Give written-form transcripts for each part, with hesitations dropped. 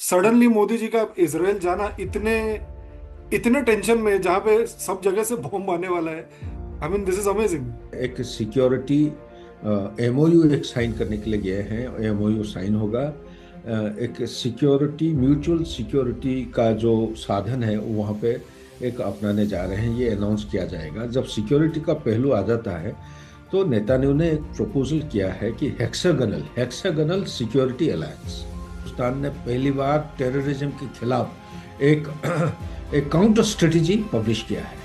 Suddenly Modi ji का Israel जाना इतने इतने टेंशन में, जहां पे सब जगह से बॉम्ब आने वाला है। I mean this is amazing. एक सिक्योरिटी एमओयू एक साइन करने के लिए गए हैं। एमओयू साइन होगा। एक सिक्योरिटी म्यूचुअल सिक्योरिटी का जो साधन है वो वहाँ पे एक अपनाने जा रहे हैं। ये अनाउंस किया जाएगा जब सिक्योरिटी का पहलू आ जाता है। तो नेतान्याहू ने एक प्रपोजल किया है कि hexagonal hexagonal security alliance. Pakistan ने पहली बार टेररिज्म के खिलाफ एक एक काउंटर स्ट्रेटेजी पब्लिश किया है।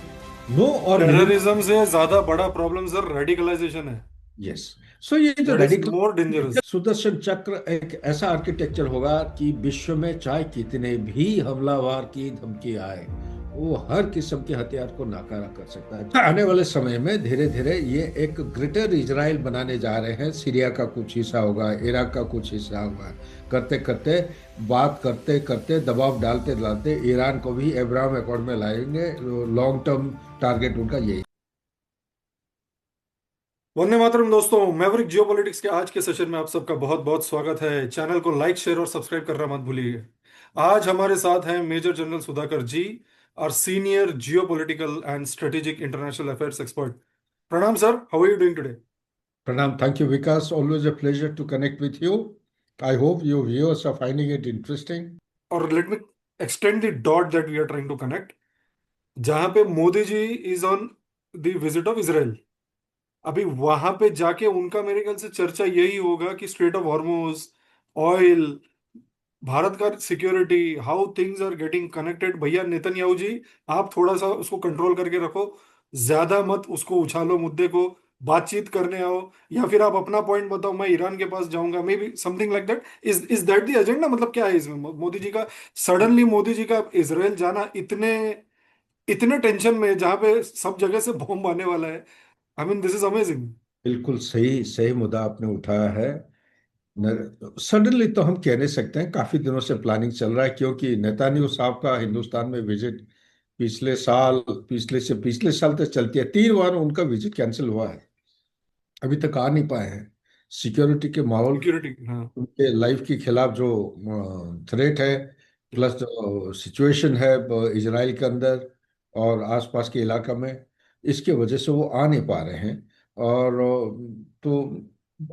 नो और टेररिज्म से ज्यादा बड़ा प्रॉब्लम सर रेडिकलाइजेशन है। यस। सो ये जो that is radical more dangerous. Sudarshan चक्र एक ऐसा आर्किटेक्चर होगा कि विश्व में चाहे कितने भी हमलावर की धमकी आए, वो हर किस्म के हथियार को नाकारा कर सकता है। आने वाले समय में धीरे धीरे ये एक ग्रेटर इजराइल बनाने जा रहे हैं। सीरिया का कुछ हिस्सा होगा, इराक का कुछ हिस्सा होगा। करते करते बात करते करते दबाव डालते डालते ईरान को भी अब्राहम अकॉर्ड में लाएंगे। लॉन्ग टर्म टारगेट उनका यही। वंदे मातरम दोस्तों, मैवरिक जियोपॉलिटिक्स के आज के सेशन में आप सबका बहुत बहुत स्वागत है। चैनल को लाइक शेयर और सब्सक्राइब करना मत भूलिए। आज हमारे साथ हैं मेजर जनरल सुधाकर जी, और senior geopolitical and strategic international affairs expert. प्रणाम sir, how are you doing today? Pranam, thank you, Vikas. Always a pleasure to connect with you. I hope your viewers are finding it interesting. और let me extend the dot that we are trying to connect. जहां पे Modi ji is on the visit of Israel, अभी वहां पे जाके उनका मेरे ख्याल से चर्चा यही होगा कि strait of Hormuz, oil, Bharat का security, how things are getting connected. भैया नेतन्याहू जी, आप थोड़ा सा उसको कंट्रोल करके रखो, ज्यादा मत उसको उछालो मुद्दे को। बातचीत करने आओ, या फिर आप अपना पॉइंट बताओ, मैं ईरान के पास जाऊंगा, may be something like that. Is that the agenda? मतलब क्या है इसमें मोदी जी का, सडनली मोदी जी का इसराइल जाना इतने इतने टेंशन में, जहां पे सब जगह से बॉम्ब आने वाला है। I mean this is amazing. बिल्कुल सही सही मुद्दा आपने उठाया है। सडनली तो हम कह नहीं सकते हैं, काफी दिनों से प्लानिंग चल रहा है, क्योंकि नेतान्याहू साहब का हिंदुस्तान में विजिट पिछले साल, पिछले साल तक चलती है। 3 बार उनका विजिट कैंसिल हुआ है, अभी तक आ नहीं पाए हैं। सिक्योरिटी के माहौल, सिक्योरिटी, हाँ। उनके लाइफ के खिलाफ जो थ्रेट है, प्लस जो सिचुएशन है इजराइल के अंदर और आसपास के इलाका में, इसके वजह से वो आ नहीं पा रहे हैं। और तो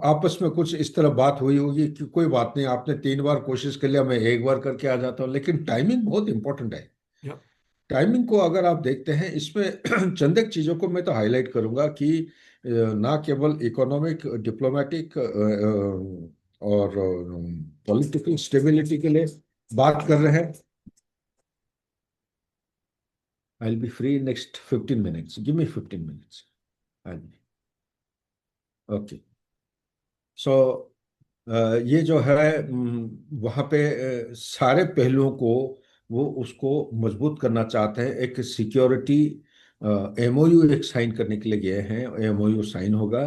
आपस में कुछ इस तरह बात हुई होगी कि कोई बात नहीं, आपने 3 बार कोशिश कर लिया, मैं एक बार करके आ जाता हूँ। लेकिन टाइमिंग बहुत इंपॉर्टेंट है। या टाइमिंग को अगर आप देखते हैं इसमें चंद एक चीज़ों को मैं तो हाईलाइट करूंगा कि ना केवल इकोनॉमिक डिप्लोमेटिक और पॉलिटिकल स्टेबिलिटी के लिए बात कर रहे हैं। I will be free next 15 minutes, give me 15 minutes. I okay. So ये जो है वहाँ पे सारे पहलुओं को वो उसको मजबूत करना चाहते हैं। एक सिक्योरिटी एमओयू एक साइन करने के लिए गए हैं। एमओयू साइन होगा।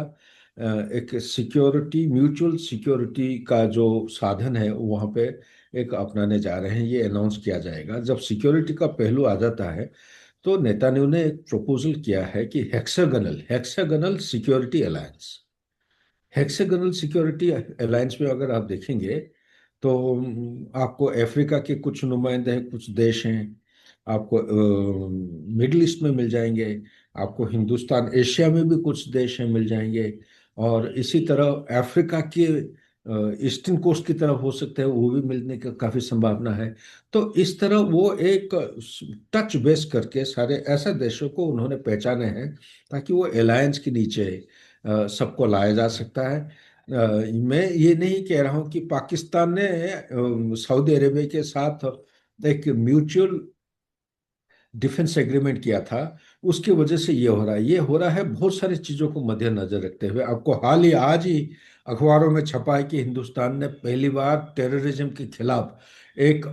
एक सिक्योरिटी म्यूचुअल सिक्योरिटी का जो साधन है वो वहाँ पे एक अपनाने जा रहे हैं। ये अनाउंस किया जाएगा जब सिक्योरिटी का पहलू आ जाता है। तो नेतान्याहू ने एक प्रपोजल किया है कि hexagonal hexagonal security alliance. Hexagonal security alliance में अगर आप देखेंगे तो आपको अफ्रीका के कुछ नुमाइंदे हैं, कुछ देश हैं। आपको मिडिल ईस्ट में मिल जाएंगे। आपको हिंदुस्तान एशिया में भी कुछ देश हैं, मिल जाएंगे। और इसी तरह अफ्रीका के ईस्टर्न कोस्ट की तरफ हो सकते हैं, वो भी मिलने का काफी संभावना है। तो इस तरह वो एक टच बेस करके सारे ऐसे देशों को उन्होंने पहचाने हैं ताकि वो अलायंस के नीचे सबको लाया जा सकता है। मैं ये नहीं कह रहा हूं कि पाकिस्तान ने सऊदी अरेबिया के साथ एक म्यूचुअल डिफेंस एग्रीमेंट किया था, उसकी वजह से ये हो रहा है। ये हो रहा है बहुत सारी चीजों को मद्देनजर रखते हुए। आपको हाल ही आज ही अखबारों में छपा है कि हिंदुस्तान ने पहली बार टेररिज्म के खिलाफ एक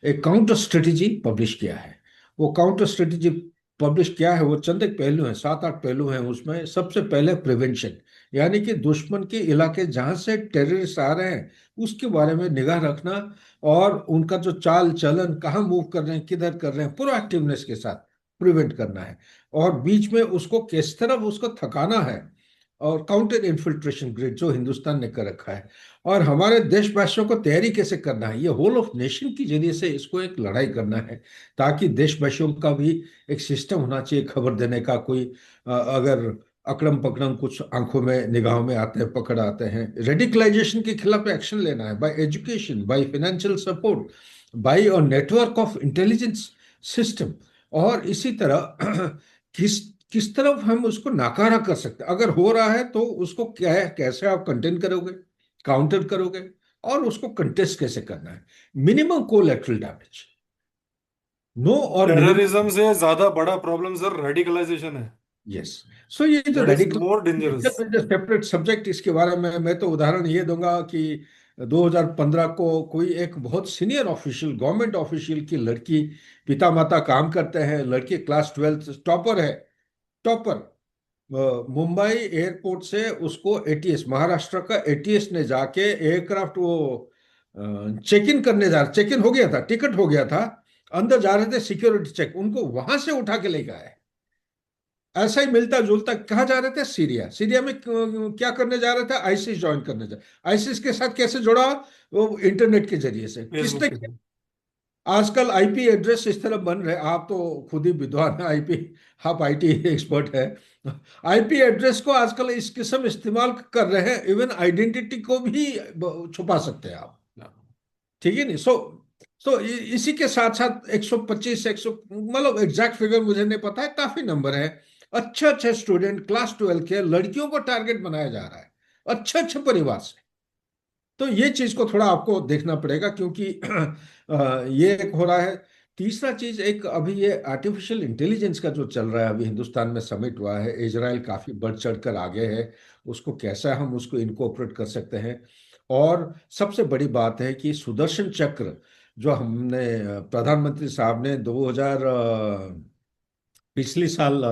एक काउंटर स्ट्रेटेजी पब्लिश किया है। वो काउंटर स्ट्रेटेजी पब्लिश किया है, वो चंद एक पहलू हैं, 7-8 पहलू हैं उसमें। सबसे पहले प्रिवेंशन, यानी कि दुश्मन के इलाके जहां से टेररिस्ट आ रहे हैं उसके बारे में निगाह रखना, और उनका जो चाल चलन, कहाँ मूव कर रहे हैं, किधर कर रहे हैं, प्रोएक्टिवनेस के साथ प्रिवेंट करना है। और बीच में उसको किस तरह उसको थकाना है, और काउंटर इन्फिल्ट्रेशन ग्रिड जो हिंदुस्तान ने कर रखा है। और हमारे देशवासियों को तैयारी कैसे करना है, ये होल ऑफ नेशन के जरिए से इसको एक लड़ाई करना है, ताकि देशवासियों का भी एक सिस्टम होना चाहिए खबर देने का। कोई अगर अकड़म पकड़म कुछ आंखों में निगाहों में आते हैं, पकड़ आते हैं, रेडिकलाइजेशन के खिलाफ एक्शन लेना है, by education, by financial support, by और नेटवर्क ऑफ इंटेलिजेंस सिस्टम। और इसी तरह किस किस तरफ हम उसको नाकारा कर सकते हैं, अगर हो रहा है तो उसको क्या है, कैसे आप कंटेन करोगे, काउंटर करोगे, और उसको कंटेस्ट कैसे करना है। मिनिमम कोलैटरल डैमेज, नो और टेररिज्म मिनिमम। से ज्यादा बड़ा प्रॉब्लम सर रेडिकलाइजेशन है। यस। सो ये जो that is radical more dangerous. Separate subject, इसके बारे में मैं तो उदाहरण ये दूंगा कि 2015 को कोई एक बहुत सीनियर ऑफिशियल, गवर्नमेंट ऑफिशियल की लड़की, पिता माता काम करते हैं, लड़की क्लास 12 टॉपर है, टॉपर। मुंबई एयरपोर्ट से उसको एटीएस, महाराष्ट्र का एटीएस ने जाके एयरक्राफ्ट वो चेक इन करने जा रहे, चेक इन हो गया था, टिकट हो गया था, अंदर जा रहे थे, सिक्योरिटी चेक, उनको वहां से उठा के लेके आए। ऐसा ही मिलता जुलता, कहाँ जा रहे थे, सीरिया। सीरिया में क्या करने जा रहे थे, आईसिस ज्वाइन करने जा। आईसिस के साथ कैसे जुड़ा, वो इंटरनेट के जरिए से, फेसबुक किसने पे किया? था। आजकल आईपी एड्रेस इस तरह बन रहे, आप तो खुद ही विद्वान हैं आईपी, आप आईटी एक्सपर्ट है। आईपी एड्रेस को आजकल इस किस्म इस्तेमाल कर रहे हैं, इवन आइडेंटिटी को भी छुपा सकते हैं आप। ठीक है नहीं। सो इसी के साथ साथ 125, 100, मतलब एग्जैक्ट फिगर मुझे नहीं पता है, काफी नंबर है। अच्छे अच्छे स्टूडेंट क्लास 12 के लड़कियों को टारगेट बनाया जा रहा है, अच्छे अच्छे परिवार से। तो ये चीज को थोड़ा आपको देखना पड़ेगा, क्योंकि ये एक हो रहा है। तीसरा चीज, एक अभी ये आर्टिफिशियल इंटेलिजेंस का जो चल रहा है, अभी हिंदुस्तान में समिट हुआ है, इजराइल काफी बढ़ चढ़ कर आगे है, उसको कैसा हम उसको इनकोऑपरेट कर सकते हैं। और सबसे बड़ी बात है कि सुदर्शन चक्र जो हमने प्रधानमंत्री साहब ने 2000 पिछले साल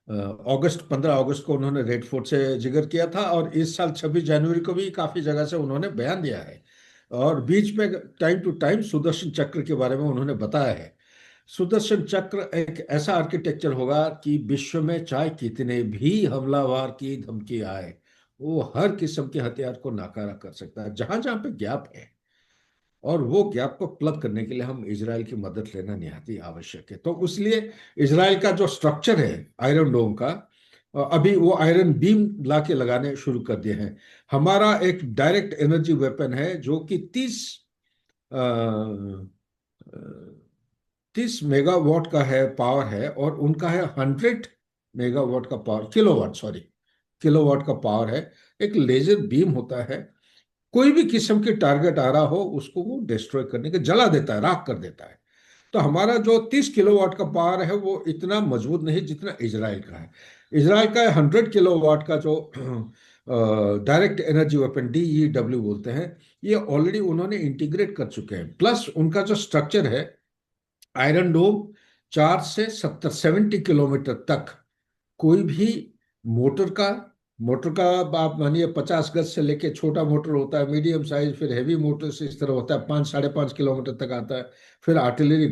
अगस्त, 15 अगस्त को उन्होंने रेड फोर्ट से जिक्र किया था, और इस साल 26 जनवरी को भी काफी जगह से उन्होंने बयान दिया है। और बीच में टाइम टू टाइम सुदर्शन चक्र के बारे में उन्होंने बताया है। सुदर्शन चक्र एक ऐसा आर्किटेक्चर होगा कि विश्व में चाहे कितने भी हमलावर की धमकी आए, वो हर किस्म के हथियार को नाकारा कर सकता है जहां जहां पे गैप है। और वो गैप को प्लग करने के लिए हम इजराइल की मदद लेना निहायत ही आवश्यक है। तो इसलिए इजराइल का जो स्ट्रक्चर है आयरन डोम का, अभी वो आयरन बीम ला के लगाने शुरू कर दिए हैं। हमारा एक डायरेक्ट एनर्जी वेपन है जो कि 30 मेगावाट का है, पावर है, और उनका है 100 मेगावाट का पावर, किलोवाट, सॉरी, किलोवाट का पावर है। एक लेजर बीम होता है, कोई भी किस्म की टारगेट आ रहा हो उसको वो डिस्ट्रॉय करने के, जला देता है, राख कर देता है। तो हमारा जो 30 किलोवाट का पावर है वो इतना मजबूत नहीं जितना इजराइल का है। इजराइल का 100 किलोवाट का जो डायरेक्ट एनर्जी वेपन, डीईडब्ल्यू बोलते हैं, ये ऑलरेडी उन्होंने इंटीग्रेट कर चुके हैं। प्लस उनका जो स्ट्रक्चर है आयरन डोम, 4 से 70 किलोमीटर तक कोई भी मोटर का, आप मानिए 50 गज से लेके, छोटा मोटर होता है, मीडियम साइज, फिर हैवी मोटर से इस तरह होता है, 5, 5.5 किलोमीटर तक आता है। फिर आर्टिलरी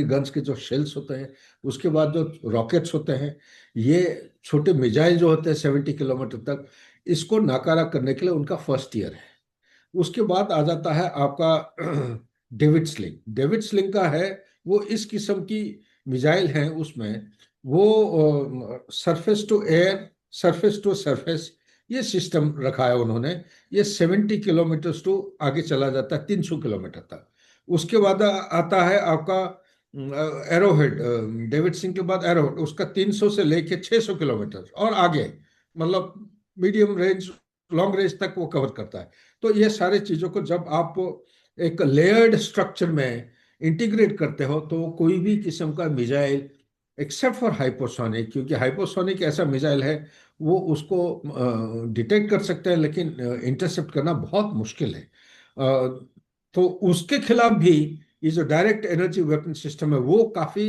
गन्स के जो शेल्स होते हैं, उसके बाद जो रॉकेट्स होते हैं, ये छोटे मिजाइल जो होते हैं 70 किलोमीटर तक, इसको नाकारा करने के लिए उनका फर्स्ट ईयर है। उसके बाद आ जाता है आपका डेविड स्लिंग का है, वो इस किस्म की मिसाइल हैं उसमें। वो surface to air, surface to surface, ये सिस्टम रखा है उन्होंने। ये 70 किलोमीटर टू आगे चला जाता है, 300 किलोमीटर तक। उसके बाद आता है आपका एरोहेड, डेविड सिंह के बाद एरोहेड, उसका 300 से लेके 600 किलोमीटर और आगे, मतलब मीडियम रेंज, लॉन्ग रेंज तक वो कवर करता है। तो ये सारी चीजों को जब आप एक लेयर्ड स्ट्रक्चर में इंटीग्रेट करते हो, तो कोई भी किस्म का मिसाइल, एक्सेप्ट फॉर हाइपोसोनिक, क्योंकि हाइपोसोनिक ऐसा मिसाइल है वो उसको डिटेक्ट कर सकते हैं, लेकिन इंटरसेप्ट करना बहुत मुश्किल है। तो उसके खिलाफ भी ये जो डायरेक्ट एनर्जी वेपन सिस्टम है वो काफी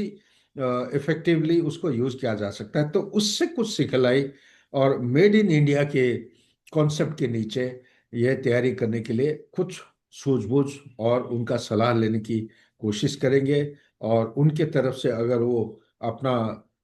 इफेक्टिवली उसको यूज किया जा सकता है। तो उससे कुछ सिखलाई और मेड इन इंडिया के कॉन्सेप्ट के नीचे यह तैयारी करने के लिए कुछ सूझबूझ और उनका सलाह लेने की कोशिश करेंगे। और उनके तरफ से अगर वो अपना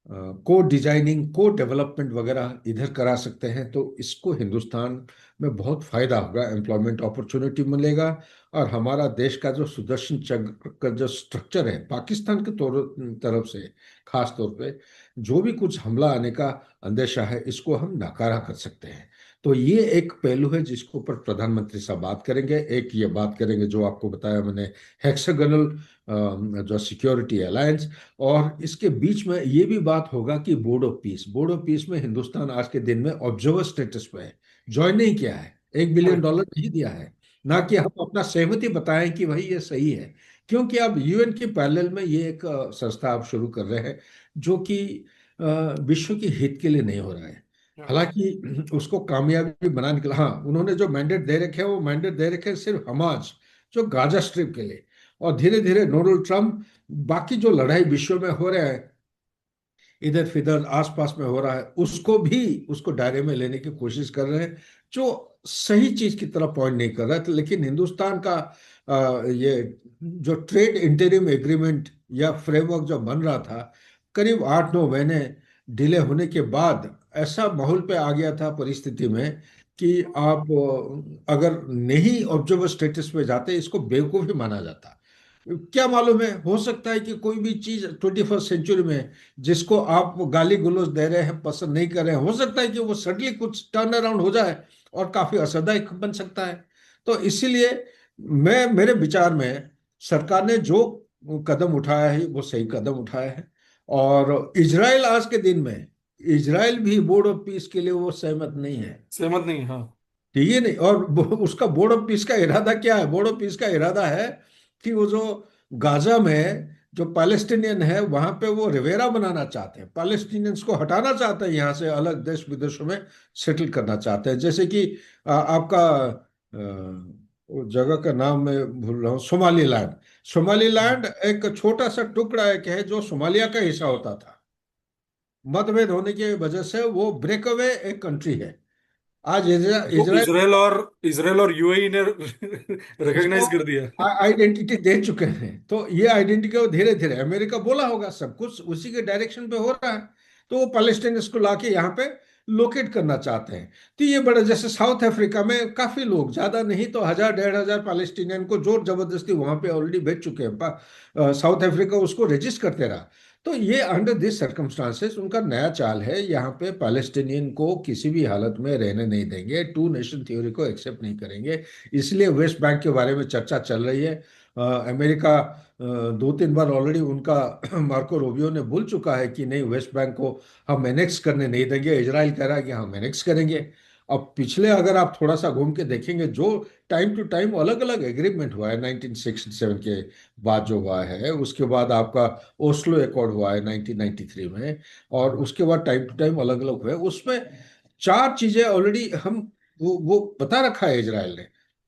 को डिजाइनिंग, को डेवलपमेंट वगैरह इधर करा सकते हैं, तो इसको हिंदुस्तान में बहुत फायदा होगा, एम्प्लॉयमेंट अपॉर्चुनिटी मिलेगा। और हमारा देश का जो सुदर्शन चक्र का जो स्ट्रक्चर है पाकिस्तान के तरफ से, खास तौर पे जो भी कुछ हमला आने का अंदेशा है, इसको हम नकारा कर सकते हैं। तो ये एक पहलू है जिसके ऊपर प्रधानमंत्री साहब बात करेंगे। एक ये बात करेंगे जो आपको बताया मैंने, हेक्सागोनल जो सिक्योरिटी अलायंस। और इसके बीच में ये भी बात होगा कि board of peace, board of peace में हिंदुस्तान आज के दिन में ऑब्जर्वर स्टेटस पे है, ज्वाइन नहीं किया है, $1 बिलियन नहीं दिया है। ना कि हम अपना सहमति बताएं कि भाई ये सही है, क्योंकि अब यूएन के पैरेलल में ये एक संस्था आप शुरू कर रहे हैं जो कि विश्व के हित के लिए नहीं हो रहा है। हालांकि उसको कामयाबी बना निकला। हाँ, उन्होंने जो मैंडेट दे रखे हैं वो मैंडेट दे रखे हैं सिर्फ हमास, जो गाजा स्ट्रिप के लिए। और धीरे धीरे डोनाल्ड ट्रंप बाकी जो लड़ाई विश्व में हो रहा है, इधर फिधर आसपास में हो रहा है, उसको भी उसको दायरे में लेने की कोशिश कर रहे हैं, जो सही चीज की तरफ पॉइंट नहीं कर रहा था। लेकिन हिंदुस्तान का ये जो ट्रेड इंटरिम एग्रीमेंट या फ्रेमवर्क जो बन रहा था, करीब 8-9 महीने डिले होने के बाद ऐसा माहौल पे आ गया था परिस्थिति में कि आप अगर नहीं ऑब्जर्वर स्टेटस पे जाते, इसको बेवकूफ़ी माना जाता। क्या मालूम है, हो सकता है कि कोई भी चीज 21st सेंचुरी में जिसको आप गाली गलौज दे रहे हैं, पसंद नहीं कर रहे हैं, हो सकता है कि वो सडनली कुछ टर्न अराउंड हो जाए और काफी असरदायक बन सकता है। तो इसीलिए मैं, मेरे विचार में सरकार ने जो कदम उठाया है वो सही कदम उठाया है। और इजराइल आज के दिन में, इजराइल भी बोर्ड ऑफ पीस के लिए वो सहमत नहीं है। सहमत नहीं, हाँ। ठीक है नहीं। और उसका बोर्ड ऑफ पीस का इरादा क्या है? बोर्ड ऑफ पीस का इरादा है कि वो जो गाजा में जो पैलेस्टीनियन है वहां पे वो रिवेरा बनाना चाहते हैं, पैलेस्टीनियंस को हटाना चाहते हैं यहाँ से, अलग देश विदेशों में सेटल करना चाहते हैं। जैसे कि आपका वो जगह का नाम मैं भूल रहा हूँ, सोमालीलैंड। सोमालीलैंड एक छोटा सा टुकड़ा एक है जो सोमालिया का हिस्सा होता था। मतभेद होने की वजह से वो ब्रेक अवे एक कंट्री है। आज तो इजराइल इजराइल और यूएई ने इसको रिकॉग्नाइज कर दिया। आइडेंटिटी दे चुके हैं। तो ये आइडेंटिटी को धीरे धीरे अमेरिका बोला होगा, सब कुछ उसी के डायरेक्शन पे हो रहा है। तो वो पैलेस्टाइनियंस को लाके यहाँ पे लोकेट करना चाहते हैं। तो ये बड़ा, जैसे साउथ अफ्रीका में काफी लोग, ज्यादा नहीं तो 1,000-1,500 पैलेस्टीनियन को जोर जबरदस्ती वहां पे ऑलरेडी भेज चुके हैं। साउथ अफ्रीका उसको रजिस्ट करते रहा। तो ये अंडर दिस सर्कमस्टांसेस उनका नया चाल है, यहाँ पे पैलेस्टीनियन को किसी भी हालत में रहने नहीं देंगे, टू नेशन थ्योरी को एक्सेप्ट नहीं करेंगे। इसलिए वेस्ट बैंक के बारे में चर्चा चल रही है। अमेरिका 2-3 बार ऑलरेडी उनका मार्को रूबियो ने बोल चुका है कि नहीं, वेस्ट बैंक को हम एनेक्स करने नहीं देंगे। इजराइल कह रहा है कि हम एनेक्स करेंगे। अब पिछले अगर आप थोड़ा सा घूम के देखेंगे, जो टाइम टू टाइम अलग अलग एग्रीमेंट हुआ है 1967 के बाद जो हुआ है, उसके बाद आपका ओस्लो एकॉर्ड हुआ है 1993 में, और उसके बाद टाइम टू टाइम अलग अलग हुए, उसमें 4 चीजें ऑलरेडी हम वो बता रखा है इजराइल ने,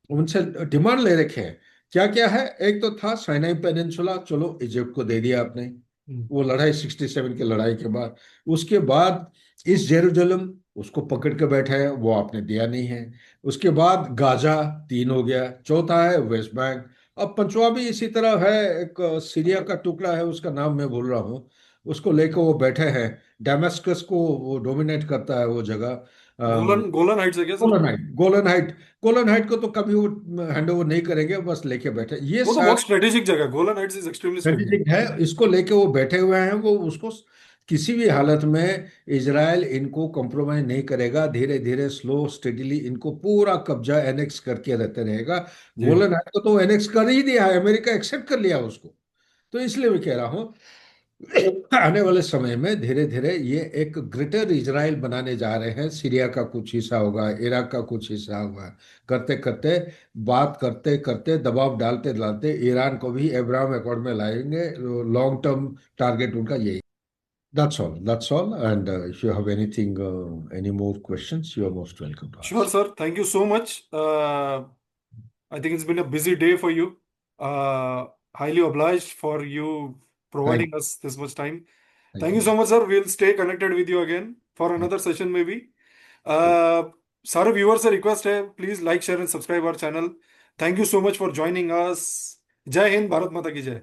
उनसे डिमांड ले रखे हैं। क्या क्या है? एक तो था साइनाई पेनिनसुला, चलो इजिप्ट को दे दिया आपने, हम्म। वो लड़ाई 67 की लड़ाई के बाद। उसके बाद ईस्ट जेरूसलम, उसको पकड़ के बैठे हैं, वो आपने दिया नहीं है। उसके बाद गाजा, 3 हो गया। चौथा है वेस्ट बैंक। अब पंचवा भी इसी तरह है, एक सीरिया का टुकड़ा है, उसका नाम मैं भूल रहा हूँ, उसको लेकर वो बैठे हैं। डेमास्कस को वो डोमिनेट करता है वो जगह। गोलन गोलन हाइट्स है क्या सर? गोलन हाइट, गोलन हाइट, गोलन हाइट को तो कभी वो हैंड ओवर नहीं करेंगे, बस लेके बैठे ये वो तो बहुत सारे। स्ट्रेटेजिक जगह है, Golan Heights is extremely strategic. Strategic है, इसको लेके वो बैठे हुए हैं। वो उसको किसी भी हालत में इजराइल इनको कॉम्प्रोमाइज नहीं करेगा, धीरे धीरे स्लो स्टेडीली इनको पूरा कब्जा एनेक्स करके रहते रहेगा। जी। गोलन हाइट को तो एनेक्स कर ही दिया है, अमेरिका एक्सेप्ट कर लिया उसको। तो इसलिए मैं कह रहा हूँ आने वाले समय में धीरे धीरे ये एक ग्रेटर इजराइल बनाने जा रहे हैं। सीरिया का कुछ हिस्सा होगा, इराक का कुछ हिस्सा होगा, करते करते, बात करते करते, दबाव डालते डालते ईरान को भी अब्राहम अकॉर्ड में लाएंगे। लॉन्ग टर्म टारगेट उनका यही। That's all and if you have anything, any more questions, you are most welcome to Sure, ask. sir. Thank you so much. I think it's been a busy day for you. Highly obliged for you thank providing us this much time. Thank Thank you you. so much, sir. We'll stay connected with you again for another session, maybe. Uh, सारे viewer से request है, please like share and subscribe our channel. Thank you so much for joining us. जय हिंद, भारत माता की जय।